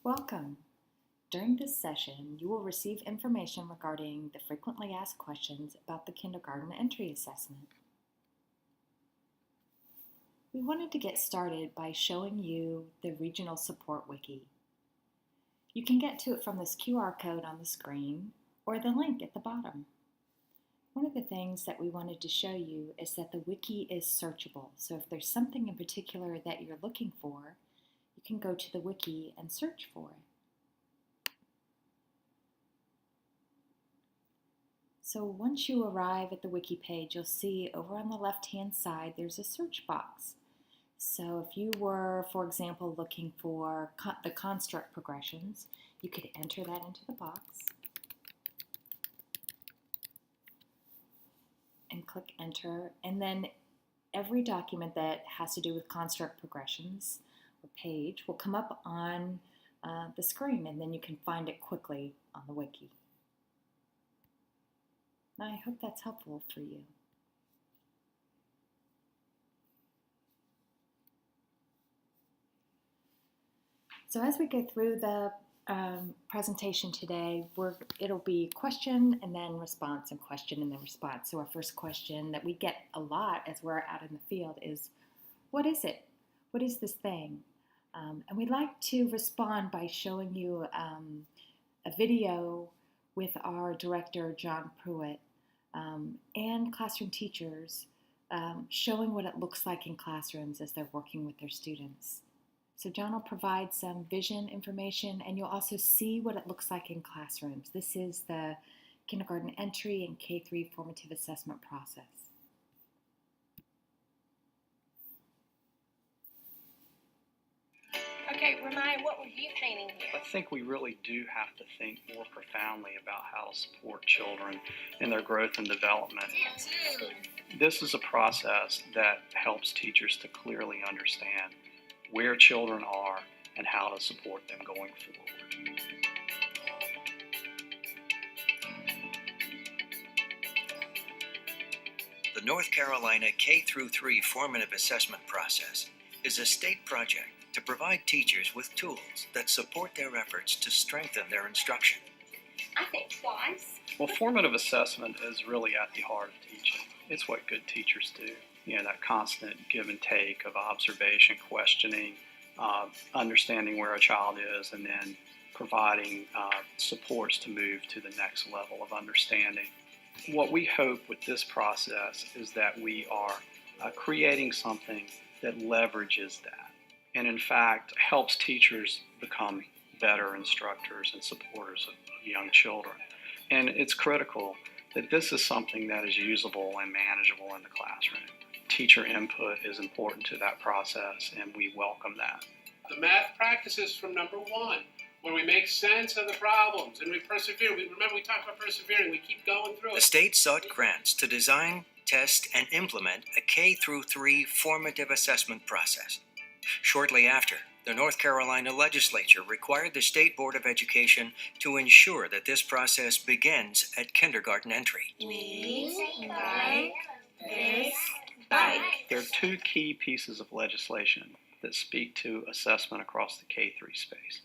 Welcome. During this session, you will receive information regarding the frequently asked questions about the kindergarten entry assessment. We wanted to get started by showing you the Regional Support Wiki. You can get to it from this QR code on the screen or the link at the bottom. One of the things that we wanted to show you is that the wiki is searchable. So if there's something in particular that you're looking for, you can go to the wiki and search for it. So once you arrive at the wiki page, you'll see over on the left-hand side there's a search box. So if you were, for example, looking for the construct progressions, you could enter that into the box and click enter, and then every document that has to do with construct progressions or page will come up on the screen, and then you can find it quickly on the wiki. I hope that's helpful for you. So as we go through the presentation today, it'll be question and then response and question and then response. So our first question that we get a lot as we're out in the field is, what is it? What is this thing? And we'd like to respond by showing you a video with our director, John Pruitt, and classroom teachers showing what it looks like in classrooms as they're working with their students. So John will provide some vision information, and you'll also see what it looks like in classrooms. This is the kindergarten entry and K-3 formative assessment process. Okay, Ramaya, what were you painting here? I think we really do have to think more profoundly about how to support children in their growth and development. This is a process that helps teachers to clearly understand where children are and how to support them going forward. The North Carolina K-3 formative assessment process is a state project to provide teachers with tools that support their efforts to strengthen their instruction. I think twice. Well, formative assessment is really at the heart of teaching. It's what good teachers do. That constant give and take of observation, questioning, understanding where a child is, and then providing supports to move to the next level of understanding. What we hope with this process is that we are creating something that leverages that, and in fact helps teachers become better instructors and supporters of young children. And it's critical that this is something that is usable and manageable in the classroom. Teacher input is important to that process, and we welcome that. The math practices from number one, where we make sense of the problems and we persevere. Remember, we talked about persevering. We keep going through it. The state sought grants to design, test, and implement a K-3 formative assessment process. Shortly after, the North Carolina legislature required the State Board of Education to ensure that this process begins at kindergarten entry. Please like this bike. There are two key pieces of legislation that speak to assessment across the K-3 space.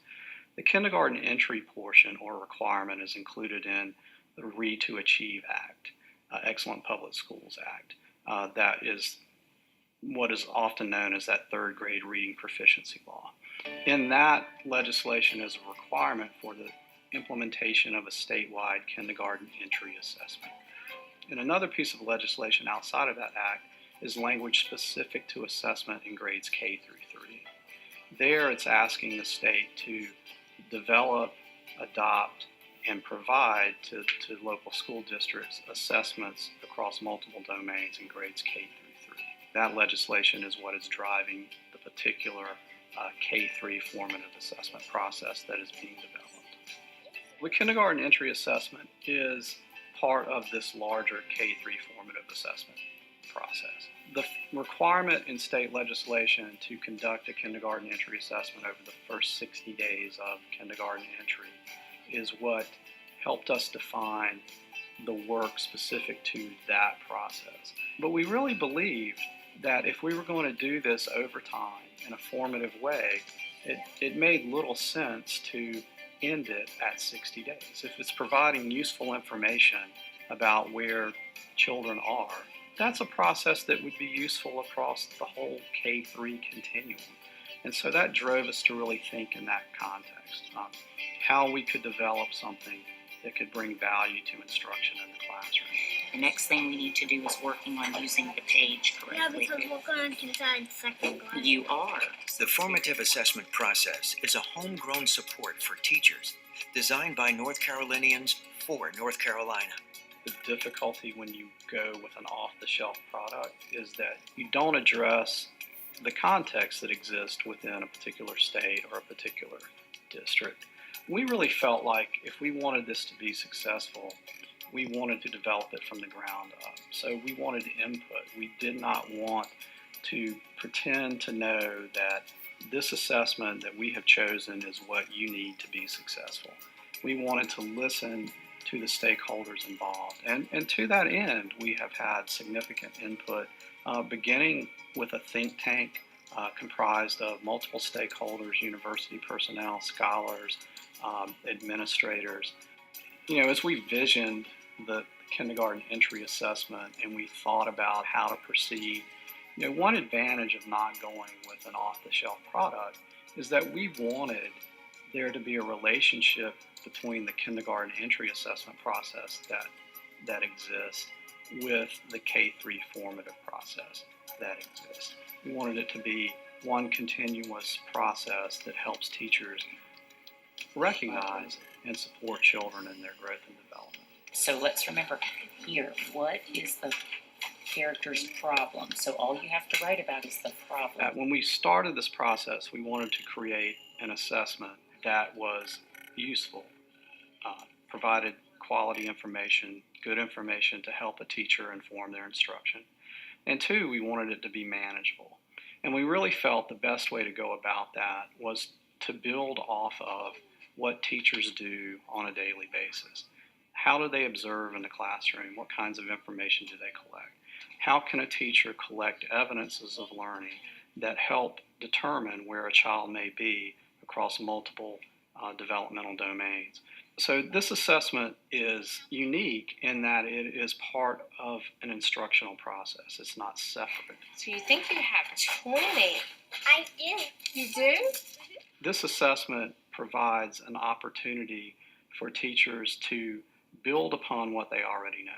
The kindergarten entry portion or requirement is included in the Read to Achieve Act, Excellent Public Schools Act. That is what is often known as that third grade reading proficiency law. In that legislation is a requirement for the implementation of a statewide kindergarten entry assessment. And another piece of legislation outside of that act is language specific to assessment in grades K through 3. There it's asking the state to develop, adopt, and provide to local school districts assessments across multiple domains in grades K through 3. That legislation is what is driving the particular K-3 formative assessment process that is being developed. The kindergarten entry assessment is part of this larger K-3 formative assessment process. The requirement in state legislation to conduct a kindergarten entry assessment over the first 60 days of kindergarten entry is what helped us define the work specific to that process. But we really believed that if we were going to do this over time in a formative way, it made little sense to end it at 60 days. If it's providing useful information about where children are, that's a process that would be useful across the whole K-3 continuum. And so that drove us to really think in that context, how we could develop something that could bring value to instruction in the classroom. The next thing we need to do is working on using the page Yeah, correctly. because we're going to decide second grade. You are. The formative assessment process is a homegrown support for teachers designed by North Carolinians for North Carolina. The difficulty when you go with an off-the-shelf product is that you don't address the context that exists within a particular state or a particular district. We really felt like if we wanted this to be successful, we wanted to develop it from the ground up. So we wanted input. We did not want to pretend to know that this assessment that we have chosen is what you need to be successful. We wanted to listen to the stakeholders involved. And to that end, we have had significant input, beginning with a think tank comprised of multiple stakeholders, university personnel, scholars, administrators. You know, as we visioned the kindergarten entry assessment and we thought about how to proceed, you know, one advantage of not going with an off-the-shelf product is that we wanted there to be a relationship between the kindergarten entry assessment process that exists with the K-3 formative process that exists. We wanted it to be one continuous process that helps teachers recognize and support children in their growth and development. So let's remember here, what is the character's problem? So all you have to write about is the problem. When we started this process, we wanted to create an assessment that was useful, provided quality information, good information to help a teacher inform their instruction. And two, we wanted it to be manageable. And we really felt the best way to go about that was to build off of what teachers do on a daily basis. How do they observe in the classroom? What kinds of information do they collect? How can a teacher collect evidences of learning that help determine where a child may be across multiple developmental domains? So this assessment is unique in that it is part of an instructional process. It's not separate. So you think you have 20? I do. You do? This assessment provides an opportunity for teachers to build upon what they already know,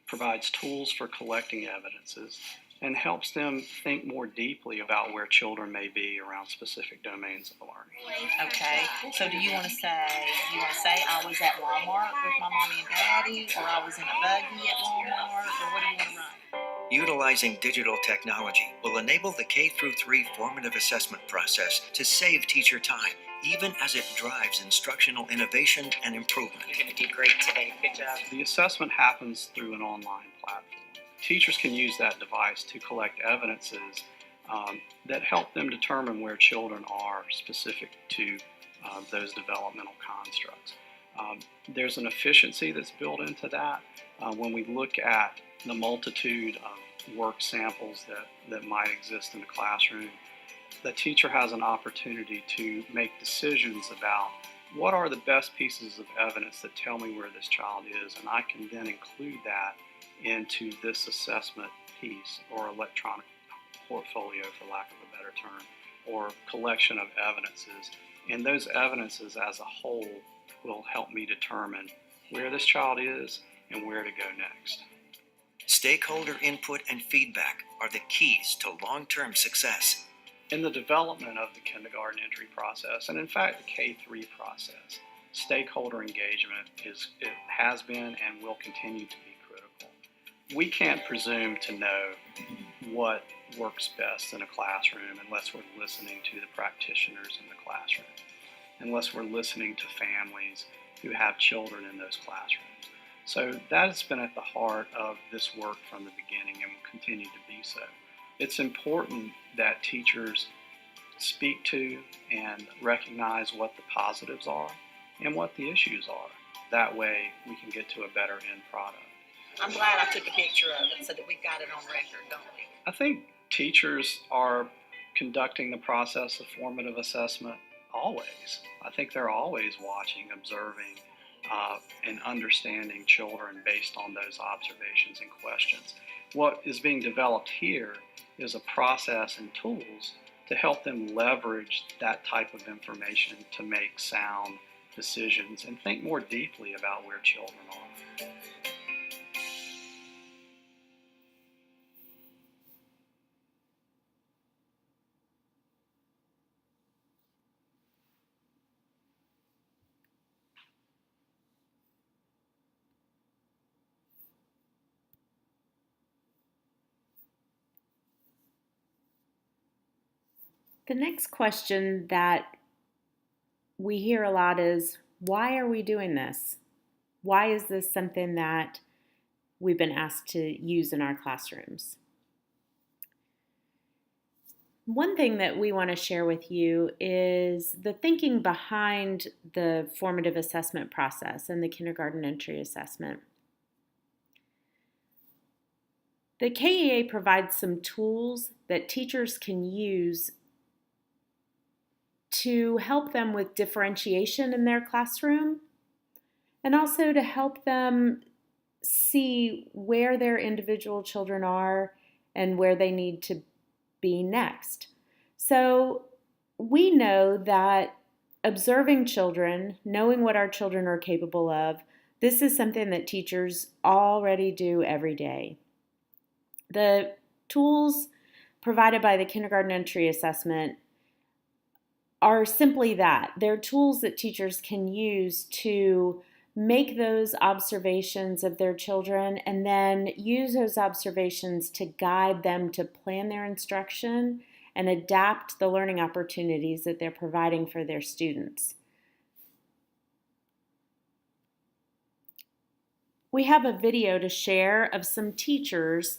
provides tools for collecting evidences, and helps them think more deeply about where children may be around specific domains of learning. Okay, so do you want to say I was at Walmart with my mommy and daddy, or I was in a buggy at Walmart, or what do you want to write? Utilizing digital technology will enable the K-3 formative assessment process to save teacher time, even as it drives instructional innovation and improvement. You're going to do great today. Good job. The assessment happens through an online platform. Teachers can use that device to collect evidences that help them determine where children are specific to those developmental constructs. There's an efficiency that's built into that. When we look at the multitude of work samples that might exist in the classroom, the teacher has an opportunity to make decisions about what are the best pieces of evidence that tell me where this child is, and I can then include that into this assessment piece or electronic portfolio, for lack of a better term, or collection of evidences. And those evidences as a whole will help me determine where this child is and where to go next. Stakeholder input and feedback are the keys to long-term success. In the development of the kindergarten entry process, and in fact the K-3 process, stakeholder engagement has been and will continue to be critical. We can't presume to know what works best in a classroom unless we're listening to the practitioners in the classroom, unless we're listening to families who have children in those classrooms. So that has been at the heart of this work from the beginning and will continue to be so. It's important that teachers speak to and recognize what the positives are and what the issues are. That way we can get to a better end product. I'm glad I took a picture of it so that we've got it on record, don't we? I think teachers are conducting the process of formative assessment always. I think they're always watching, observing, and understanding children based on those observations and questions. What is being developed here is a process and tools to help them leverage that type of information to make sound decisions and think more deeply about where children are. The next question that we hear a lot is, why are we doing this? Why is this something that we've been asked to use in our classrooms? One thing that we want to share with you is the thinking behind the formative assessment process and the kindergarten entry assessment. The KEA provides some tools that teachers can use to help them with differentiation in their classroom and also to help them see where their individual children are and where they need to be next. So we know that observing children, knowing what our children are capable of, this is something that teachers already do every day. The tools provided by the kindergarten entry assessment are simply that. They're tools that teachers can use to make those observations of their children and then use those observations to guide them to plan their instruction and adapt the learning opportunities that they're providing for their students. We have a video to share of some teachers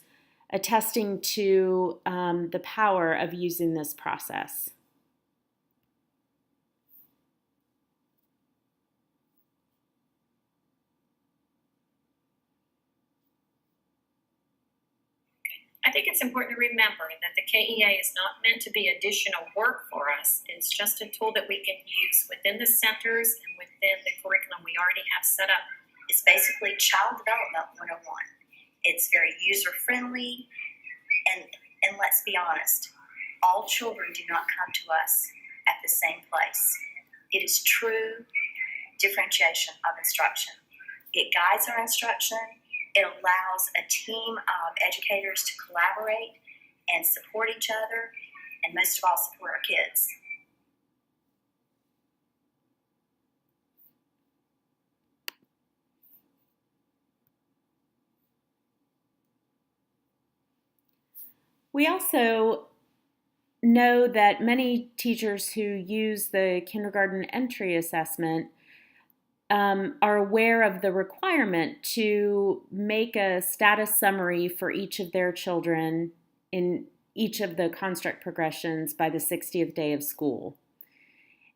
attesting to the power of using this process. I think it's important to remember that the KEA is not meant to be additional work for us. It's just a tool that we can use within the centers and within the curriculum we already have set up. It's basically Child Development 101. It's very user-friendly, and let's be honest, all children do not come to us at the same place. It is true differentiation of instruction. It guides our instruction. It allows a team of educators to collaborate and support each other, and most of all, support our kids. We also know that many teachers who use the kindergarten entry assessment are aware of the requirement to make a status summary for each of their children in each of the construct progressions by the 60th day of school.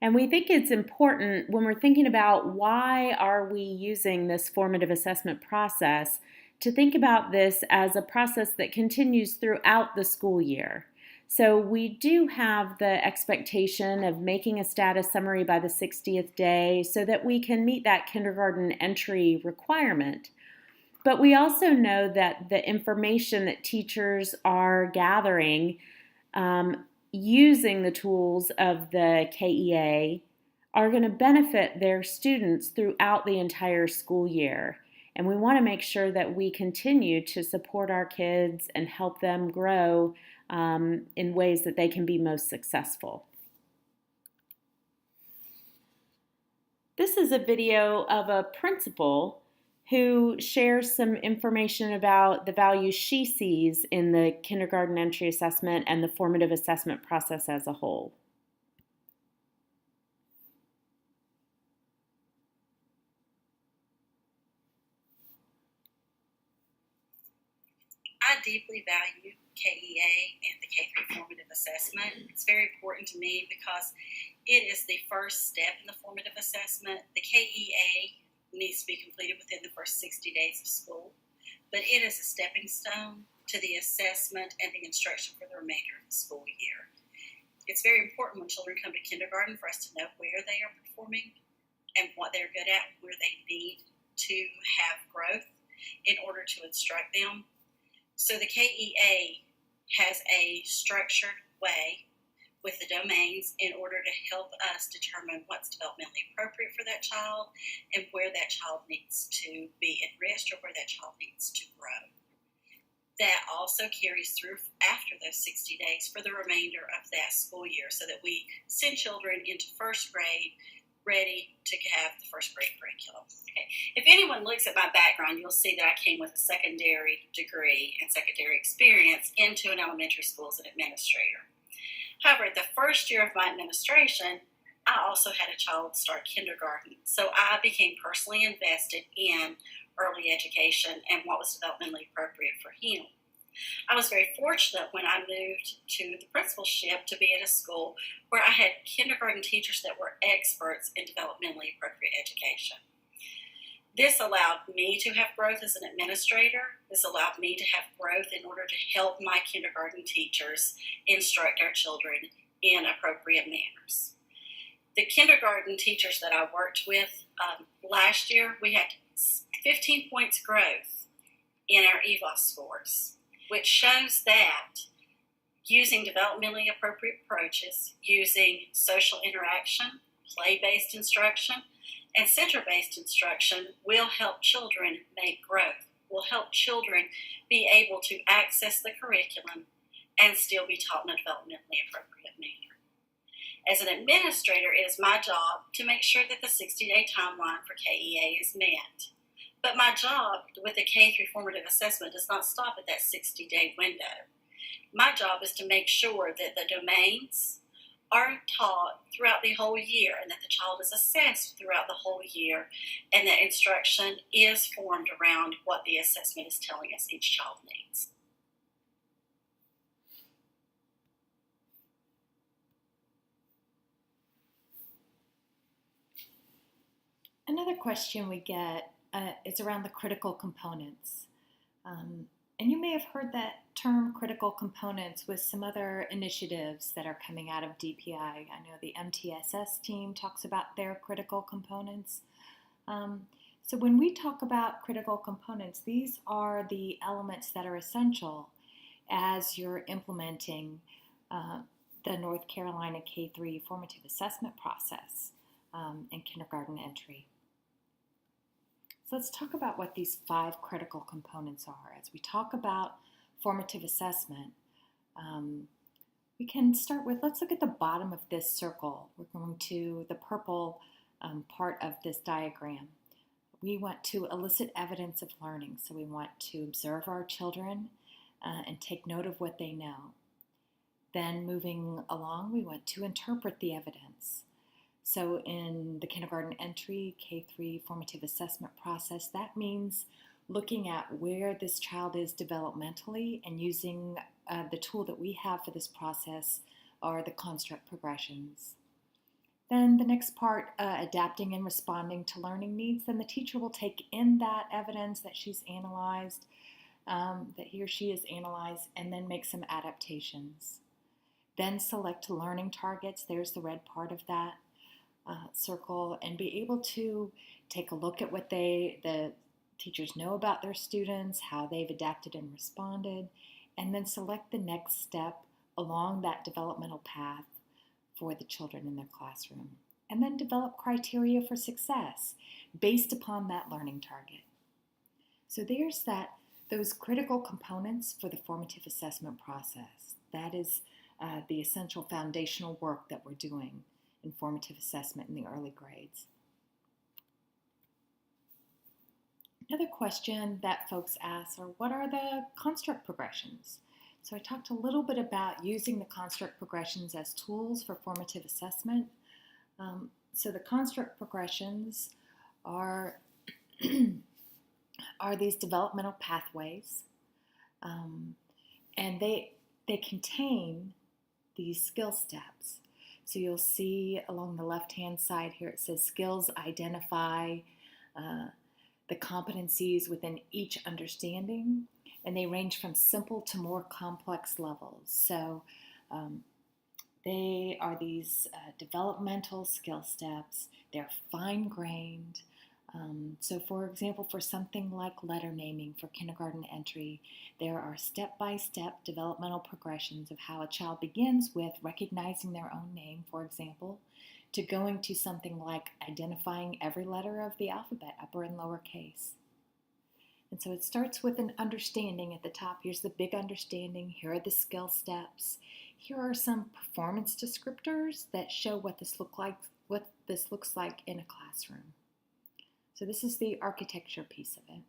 And we think it's important when we're thinking about why are we using this formative assessment process to think about this as a process that continues throughout the school year. So we do have the expectation of making a status summary by the 60th day so that we can meet that kindergarten entry requirement. But we also know that the information that teachers are gathering using the tools of the KEA are going to benefit their students throughout the entire school year. And we want to make sure that we continue to support our kids and help them grow in ways that they can be most successful. This is a video of a principal who shares some information about the value she sees in the kindergarten entry assessment and the formative assessment process as a whole. I deeply value KEA and the K-3 formative assessment. It's very important to me because it is the first step in the formative assessment. The KEA needs to be completed within the first 60 days of school, but it is a stepping stone to the assessment and the instruction for the remainder of the school year. It's very important when children come to kindergarten for us to know where they are performing and what they're good at, where they need to have growth in order to instruct them. So the KEA has a structured way with the domains in order to help us determine what's developmentally appropriate for that child and where that child needs to be enriched or where that child needs to grow. That also carries through after those 60 days for the remainder of that school year so that we send children into first grade ready to have the first grade curriculum. Okay. If anyone looks at my background, you'll see that I came with a secondary degree and secondary experience into an elementary school as an administrator. However, the first year of my administration, I also had a child start kindergarten. So I became personally invested in early education and what was developmentally appropriate for him. I was very fortunate when I moved to the principalship to be at a school where I had kindergarten teachers that were experts in developmentally appropriate education. This allowed me to have growth as an administrator. This allowed me to have growth in order to help my kindergarten teachers instruct our children in appropriate manners. The kindergarten teachers that I worked with last year, we had 15 points growth in our EVOS scores, which shows that using developmentally appropriate approaches, using social interaction, play-based instruction, and center-based instruction will help children make growth, will help children be able to access the curriculum and still be taught in a developmentally appropriate manner. As an administrator, it is my job to make sure that the 60-day timeline for KEA is met. But my job with the K-3 formative assessment does not stop at that 60-day window. My job is to make sure that the domains are taught throughout the whole year and that the child is assessed throughout the whole year and that instruction is formed around what the assessment is telling us each child needs. Another question we get is around the critical components. And you may have heard that term critical components with some other initiatives that are coming out of DPI. I know the MTSS team talks about their critical components. So when we talk about critical components, these are the elements that are essential as you're implementing the North Carolina K-3 formative assessment process in kindergarten entry. So let's talk about what these 5 critical components are. As we talk about formative assessment, we can start with, let's look at the bottom of this circle. We're going to the purple part of this diagram. We want to elicit evidence of learning. So we want to observe our children and take note of what they know. Then moving along, we want to interpret the evidence. So in the kindergarten entry K-3 formative assessment process, that means looking at where this child is developmentally and using the tool that we have for this process are the construct progressions. Then the next part, adapting and responding to learning needs. Then the teacher will take in that evidence that she's analyzed, that he or she has analyzed, and then make some adaptations. Then select learning targets. There's the red part of that circle, and be able to take a look at what the teachers know about their students, how they've adapted and responded, and then select the next step along that developmental path for the children in their classroom. And then develop criteria for success based upon that learning target. So there's those critical components for the formative assessment process. That is the essential foundational work that we're doing in formative assessment in the early grades. Another question that folks ask are, what are the construct progressions? So I talked a little bit about using the construct progressions as tools for formative assessment. So the construct progressions are these developmental pathways, and they contain these skill steps. So you'll see along the left-hand side here, it says skills identify the competencies within each understanding, and they range from simple to more complex levels. So They are these developmental skill steps. They're fine-grained. So for example, for something like letter naming for kindergarten entry, there are step-by-step developmental progressions of how a child begins with recognizing their own name, for example, to going to something like identifying every letter of the alphabet, upper and lower case. And so it starts with an understanding at the top. Here's the big understanding. Here are the skill steps. Here are some performance descriptors that show what this looks like in a classroom. So this is the architecture piece of it.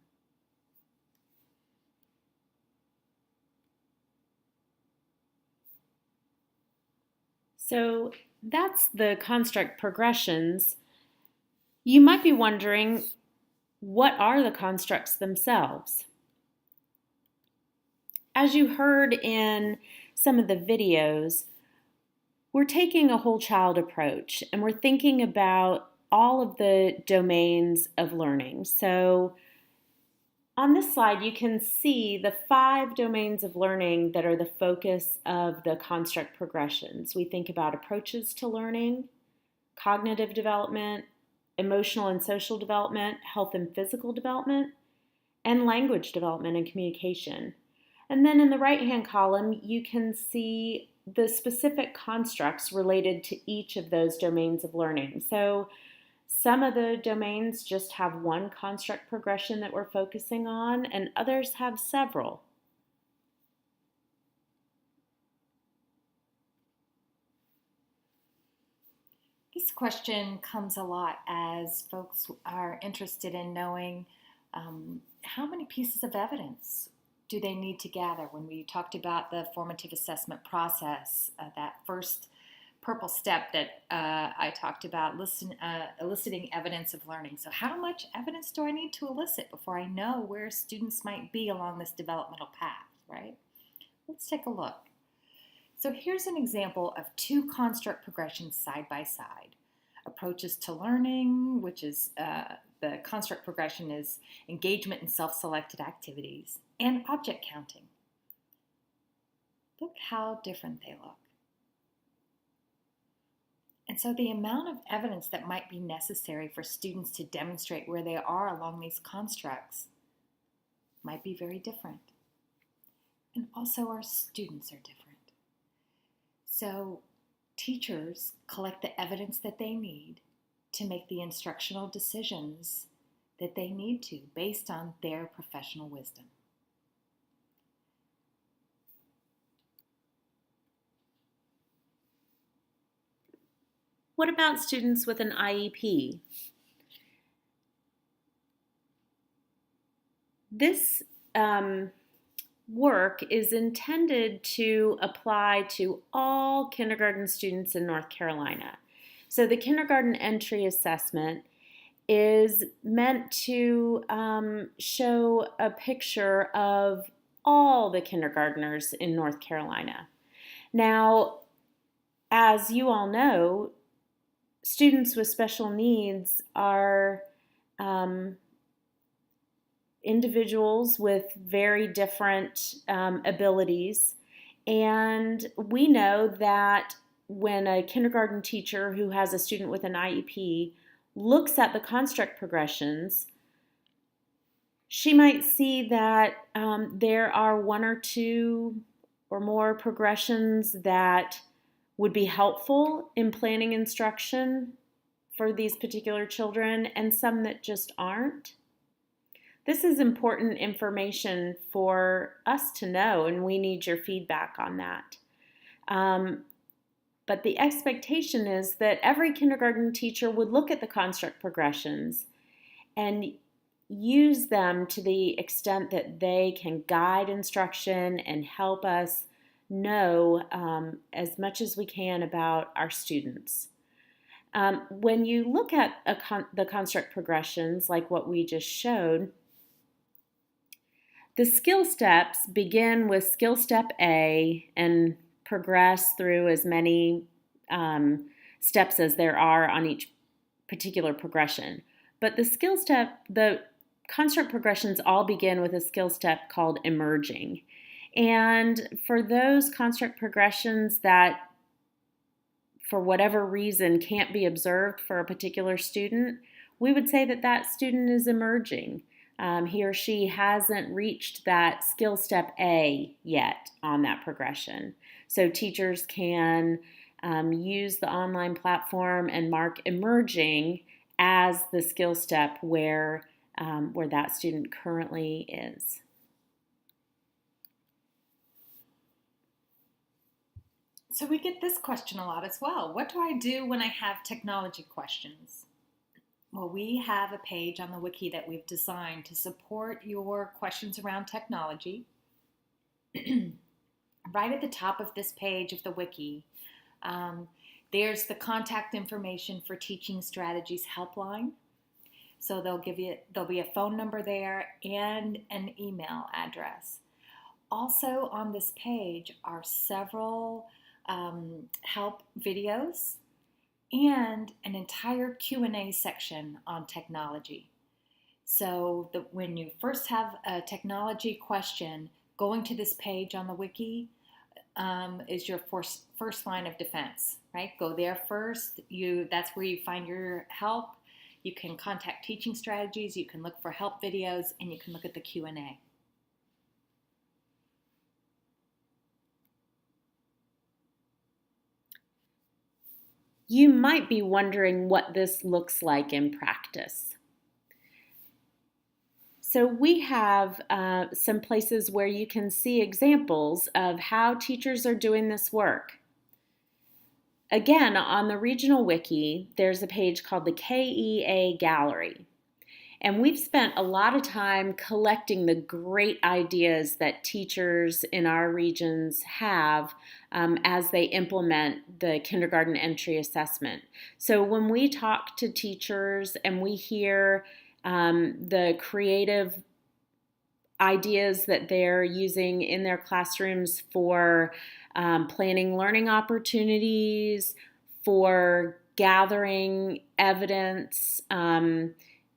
So that's the construct progressions. You might be wondering, what are the constructs themselves? As you heard in some of the videos, we're taking a whole child approach and we're thinking about all of the domains of learning. So on this slide, you can see the 5 domains of learning that are the focus of the construct progressions. We think about approaches to learning, cognitive development, emotional and social development, health and physical development, and language development and communication. And then in the right-hand column, you can see the specific constructs related to each of those domains of learning. So some of the domains just have one construct progression that we're focusing on, and others have several. This question comes a lot as folks are interested in knowing how many pieces of evidence do they need to gather. When we talked about the formative assessment process, that first purple step that I talked about, eliciting evidence of learning. So how much evidence do I need to elicit before I know where students might be along this developmental path, right? Let's take a look. So here's an example of 2 construct progressions side by side. Approaches to learning, which is the construct progression is engagement in self-selected activities, and object counting. Look how different they look. And so the amount of evidence that might be necessary for students to demonstrate where they are along these constructs might be very different. And also our students are different. So teachers collect the evidence that they need to make the instructional decisions that they need to based on their professional wisdom. What about students with an IEP? This work is intended to apply to all kindergarten students in North Carolina. So the kindergarten entry assessment is meant to show a picture of all the kindergartners in North Carolina. Now, as you all know, students with special needs are individuals with very different abilities, and we know that when a kindergarten teacher who has a student with an IEP looks at the construct progressions, she might see that there are 1 or 2 or more progressions that would be helpful in planning instruction for these particular children, and some that just aren't. This is important information for us to know, and we need your feedback on that. But the expectation is that every kindergarten teacher would look at the construct progressions and use them to the extent that they can guide instruction and help us know as much as we can about our students. When you look at the construct progressions, like what we just showed, the skill steps begin with skill step A and progress through as many steps as there are on each particular progression. But the construct progressions all begin with a skill step called emerging. And for those construct progressions that for whatever reason can't be observed for a particular student, we would say that that student is emerging. He or she hasn't reached that skill step A yet on that progression. So teachers can use the online platform and mark emerging as the skill step where that student currently is. So we get this question a lot as well. What do I do when I have technology questions? Well, we have a page on the wiki that we've designed to support your questions around technology. Right at the top of this page of the wiki, there's the contact information for Teaching Strategies Helpline. So there'll be a phone number there and an email address. Also on this page are several help videos and an entire Q&A section on technology. So when you first have a technology question, going to this page on the wiki is your first line of defense, right? Go there first. That's where you find your help. You can contact Teaching Strategies, you can look for help videos, and you can look at the Q&A. You might be wondering what this looks like in practice. So we have some places where you can see examples of how teachers are doing this work. Again, on the regional wiki, there's a page called the KEA Gallery. And we've spent a lot of time collecting the great ideas that teachers in our regions have as they implement the kindergarten entry assessment. So when we talk to teachers and we hear the creative ideas that they're using in their classrooms for planning learning opportunities, for gathering evidence,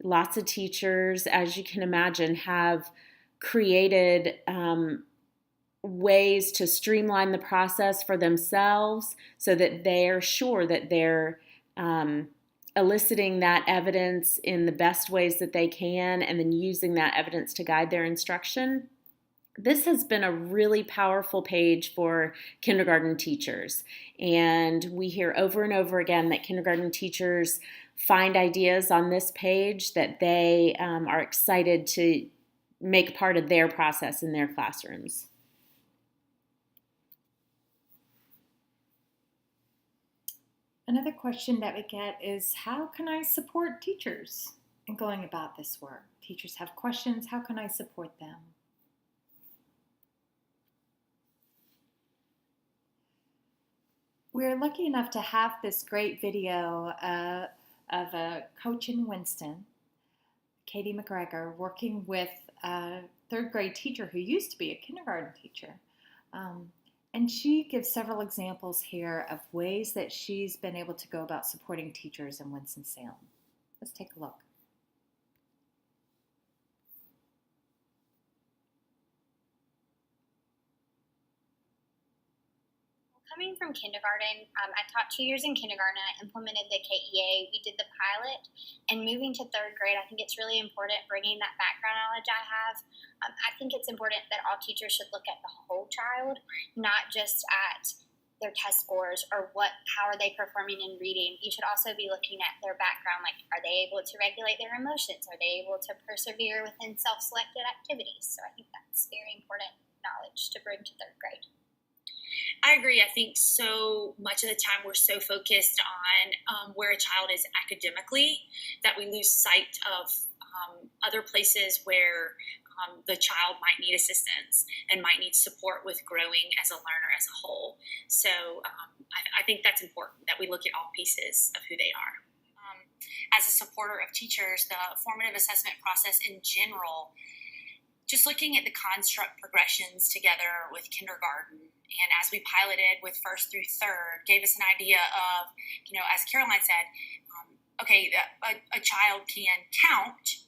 lots of teachers, as you can imagine, have created ways to streamline the process for themselves so that they're sure that they're eliciting that evidence in the best ways that they can and then using that evidence to guide their instruction. This has been a really powerful page for kindergarten teachers. And we hear over and over again that kindergarten teachers find ideas on this page that they are excited to make part of their process in their classrooms. Another question that we get is, how can I support teachers in going about this work? Teachers have questions, how can I support them? We're lucky enough to have this great video of a coach in Winston, Katie McGregor, working with a third grade teacher who used to be a kindergarten teacher. And she gives several examples here of ways that she's been able to go about supporting teachers in Winston-Salem. Let's take a look. Coming from kindergarten, I taught 2 years in kindergarten. I implemented the KEA. We did the pilot, and moving to third grade, I think it's really important bringing that background knowledge I have. I think it's important that all teachers should look at the whole child, not just at their test scores or how are they performing in reading. You should also be looking at their background, like are they able to regulate their emotions? Are they able to persevere within self-selected activities? So I think that's very important knowledge to bring to third grade. I agree. I think so much of the time we're so focused on where a child is academically that we lose sight of other places where the child might need assistance and might need support with growing as a learner as a whole. So I think that's important that we look at all pieces of who they are. As a supporter of teachers, the formative assessment process in general, just looking at the construct progressions together with kindergarten, and as we piloted with first through third, gave us an idea of, as Caroline said, a child can count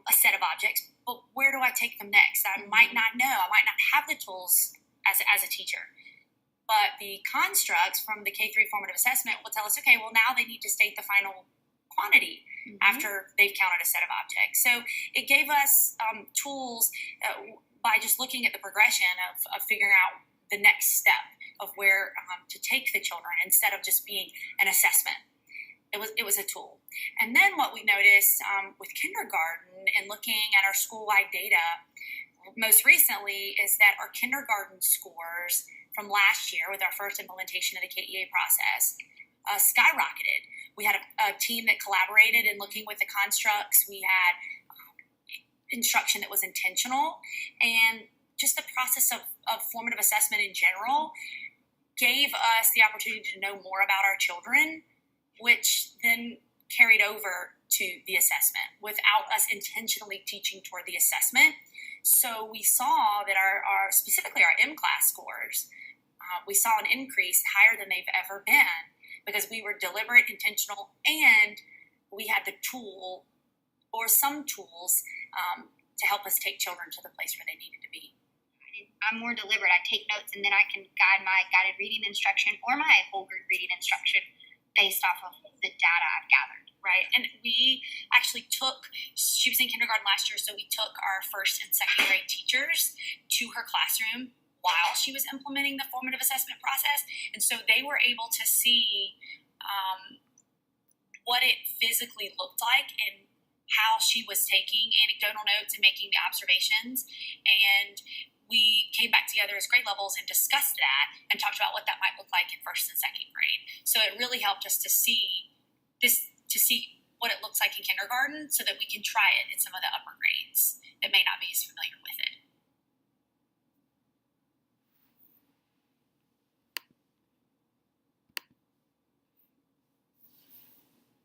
a set of objects, but where do I take them next? I might not know. I might not have the tools as a teacher. But the constructs from the K3 formative assessment will tell us, okay, well, now they need to state the final quantity after they've counted a set of objects. So it gave us tools by just looking at the progression of figuring out the next step of where to take the children instead of just being an assessment. It was a tool. And then what we noticed with kindergarten and looking at our school-wide data most recently is that our kindergarten scores from last year with our first implementation of the KEA process skyrocketed. We had a team that collaborated in looking with the constructs. We had instruction that was intentional, and just the process of formative assessment in general gave us the opportunity to know more about our children, which then carried over to the assessment without us intentionally teaching toward the assessment. So we saw that our specifically our M-class scores, we saw an increase higher than they've ever been because we were deliberate, intentional, and we had the tool or some tools to help us take children to the place where they needed to be. I'm more deliberate. I take notes, and then I can guide my guided reading instruction or my whole group reading instruction based off of the data I've gathered. Right, and we actually she was in kindergarten last year, so we took our first and second grade teachers to her classroom while she was implementing the formative assessment process, and so they were able to see what it physically looked like and how she was taking anecdotal notes and making the observations. And we came back together as grade levels and discussed that and talked about what that might look like in first and second grade. So it really helped us to see what it looks like in kindergarten so that we can try it in some of the upper grades that may not be as familiar with it.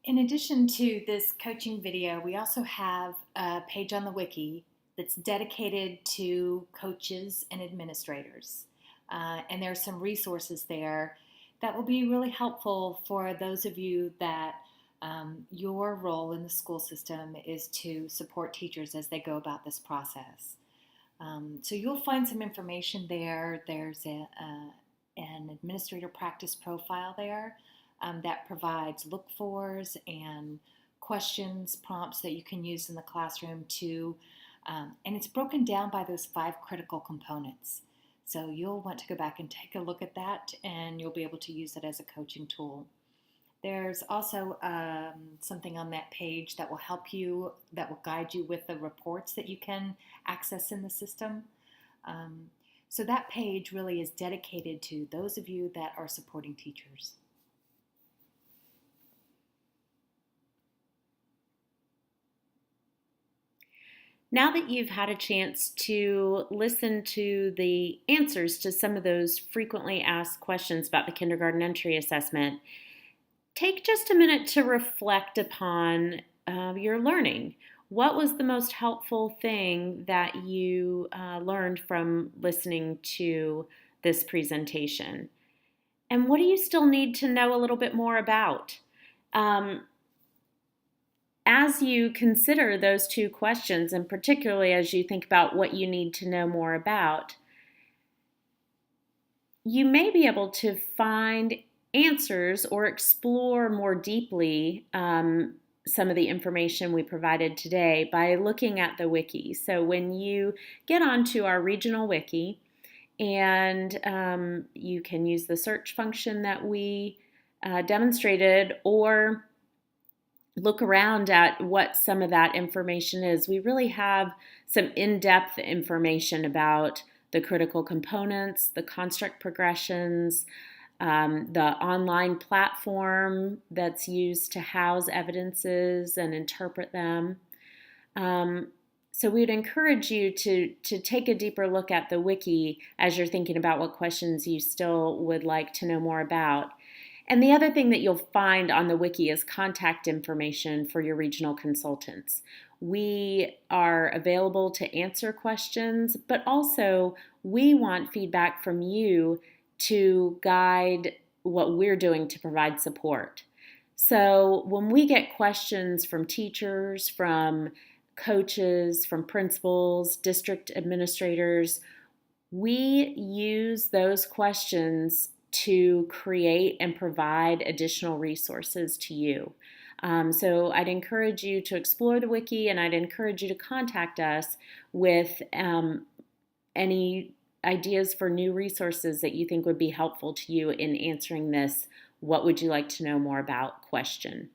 In addition to this coaching video, we also have a page on the wiki that's dedicated to coaches and administrators. And there are some resources there that will be really helpful for those of you that your role in the school system is to support teachers as they go about this process. So you'll find some information there. There's an administrator practice profile there that provides look-fors and questions, prompts that you can use in the classroom too. And it's broken down by those 5 critical components. So you'll want to go back and take a look at that, and you'll be able to use it as a coaching tool. There's also something on that page that will help you, that will guide you with the reports that you can access in the system. So that page really is dedicated to those of you that are supporting teachers. Now that you've had a chance to listen to the answers to some of those frequently asked questions about the kindergarten entry assessment, take just a minute to reflect upon your learning. What was the most helpful thing that you learned from listening to this presentation? And what do you still need to know a little bit more about? As you consider those 2 questions, and particularly as you think about what you need to know more about, you may be able to find answers or explore more deeply some of the information we provided today by looking at the wiki. So when you get onto our regional wiki, and you can use the search function that we demonstrated, or look around at what some of that information is. We really have some in-depth information about the critical components, the construct progressions, the online platform that's used to house evidences and interpret them. So we'd encourage you to take a deeper look at the wiki as you're thinking about what questions you still would like to know more about. And the other thing that you'll find on the wiki is contact information for your regional consultants. We are available to answer questions, but also we want feedback from you to guide what we're doing to provide support. So when we get questions from teachers, from coaches, from principals, district administrators, We use those questions to create and provide additional resources to you. So I'd encourage you to explore the wiki, and I'd encourage you to contact us with any ideas for new resources that you think would be helpful to you in answering this "what would you like to know more about" question.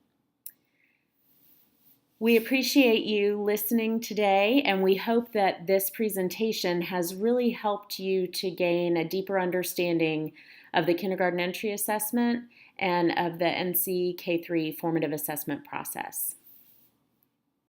We appreciate you listening today, and we hope that this presentation has really helped you to gain a deeper understanding of the kindergarten entry assessment and of the NC K-3 formative assessment process.